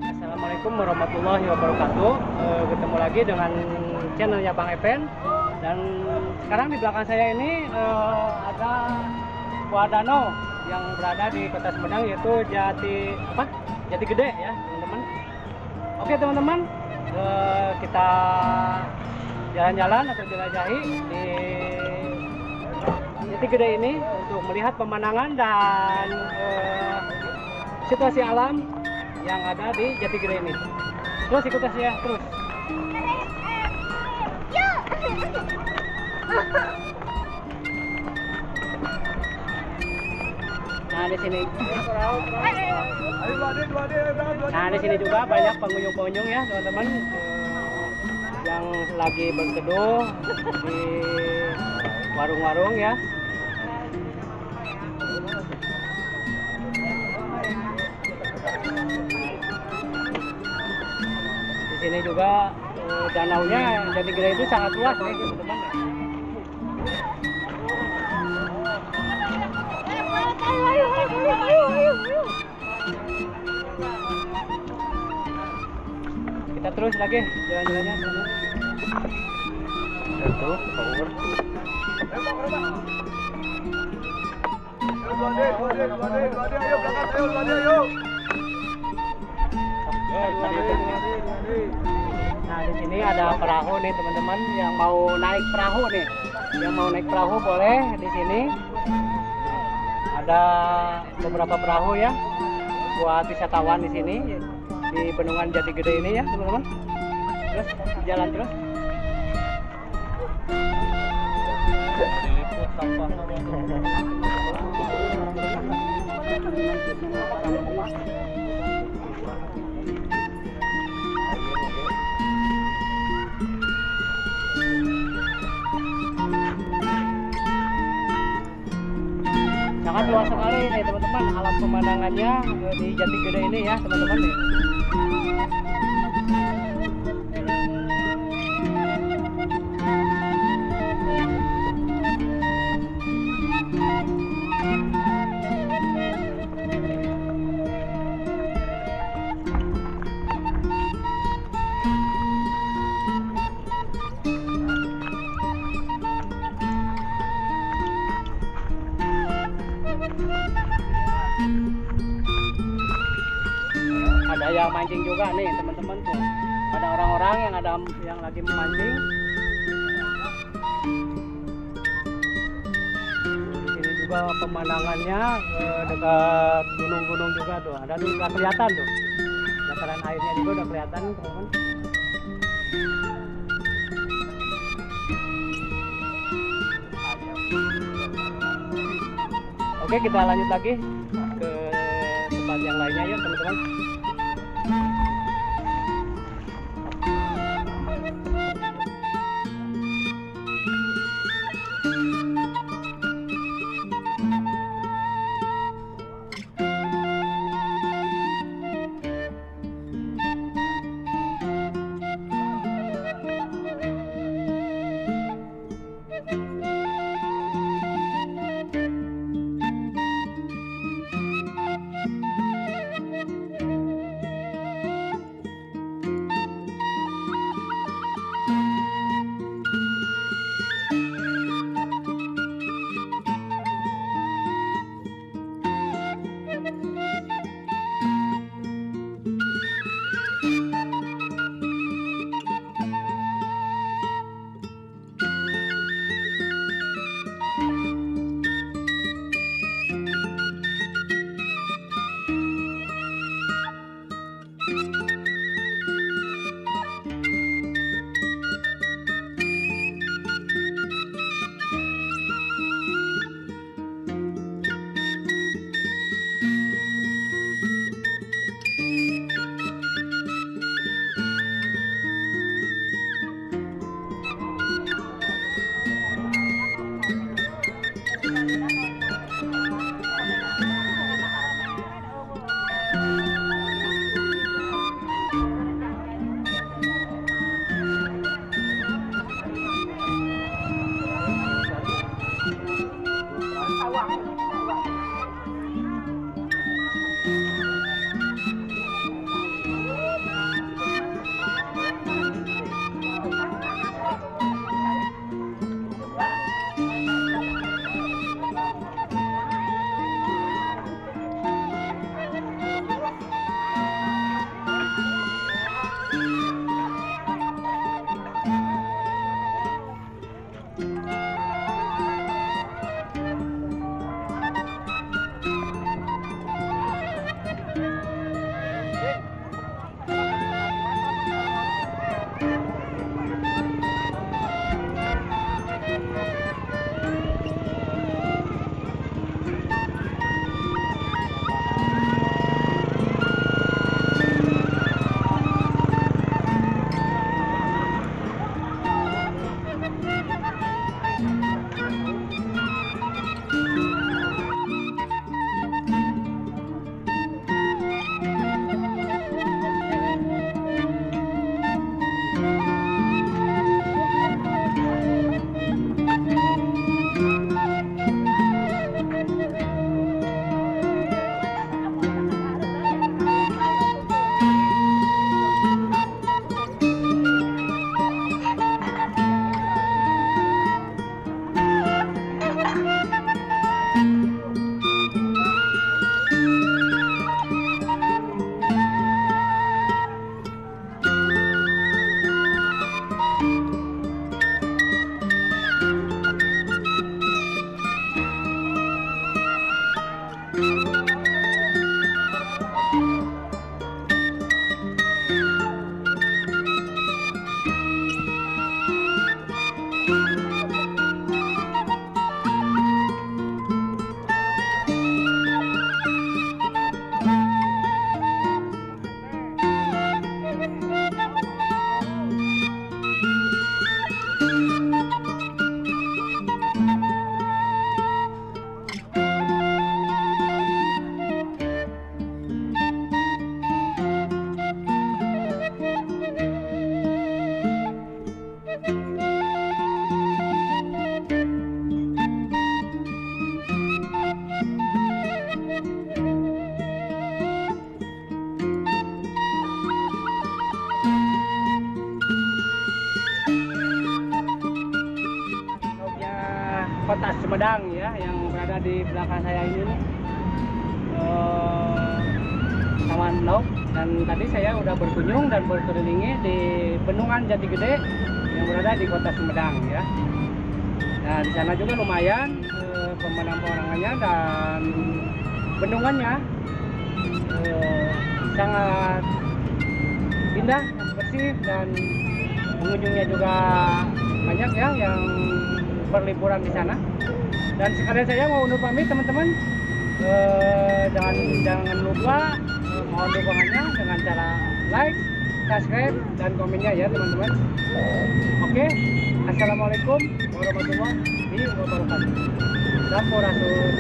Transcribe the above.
Assalamualaikum warahmatullahi wabarakatuh. Ketemu lagi dengan channelnya Bang Epen. Dan sekarang di belakang saya ini ada buah danau yang berada di Kota Sumedang, yaitu Jati Gede ya teman-teman. Oke teman-teman, kita jalan-jalan atau jelajahi di Jati Gede ini untuk melihat pemandangan dan situasi alam yang ada di Jati Gede ini. Terus ikuti saya terus. Nah di sini, juga banyak pengunjung-pengunjung ya teman-teman, yang lagi berteduh di warung-warung ya. Di sini juga danaunya Jati Gede itu sangat luas nih teman-teman. Kita terus lagi jalan-jalannya teman-teman. Itu power. Nah di sini ada perahu nih teman-teman, yang mau naik perahu nih, boleh di sini. Ada beberapa perahu ya buat wisatawan di sini di Bendungan Jati Gede ini ya teman-teman. Terus jalan terus. Sangat luas sekali nih teman-teman alam pemandangannya di Jati Gede ini ya teman-teman nih. Ada yang mancing juga nih teman-teman tuh. Ada orang-orang yang lagi memancing. Di sini juga pemandangannya dekat gunung-gunung juga tuh. Ada tuh nggak kelihatan tuh. Dataran airnya juga udah kelihatan teman-teman. Oke, kita lanjut lagi ke tempat yang lainnya ya teman-teman. Kota Sumedang ya, yang berada di belakang saya ini nih. Taman Laut. Dan tadi saya udah berkunjung dan berkelilingi di Bendungan Jati Gede yang berada di Kota Sumedang ya. Nah, di sana juga lumayan pemandangannya dan bendungannya sangat indah, bersih, dan pengunjungnya juga banyak ya yang berliburan di sana. Dan sekalian saya mau undur pamit teman-teman. Jangan lupa mohon dukungannya dengan cara like, subscribe, dan komennya ya teman-teman. Oke, assalamualaikum warahmatullahi wabarakatuh. Sampurasun.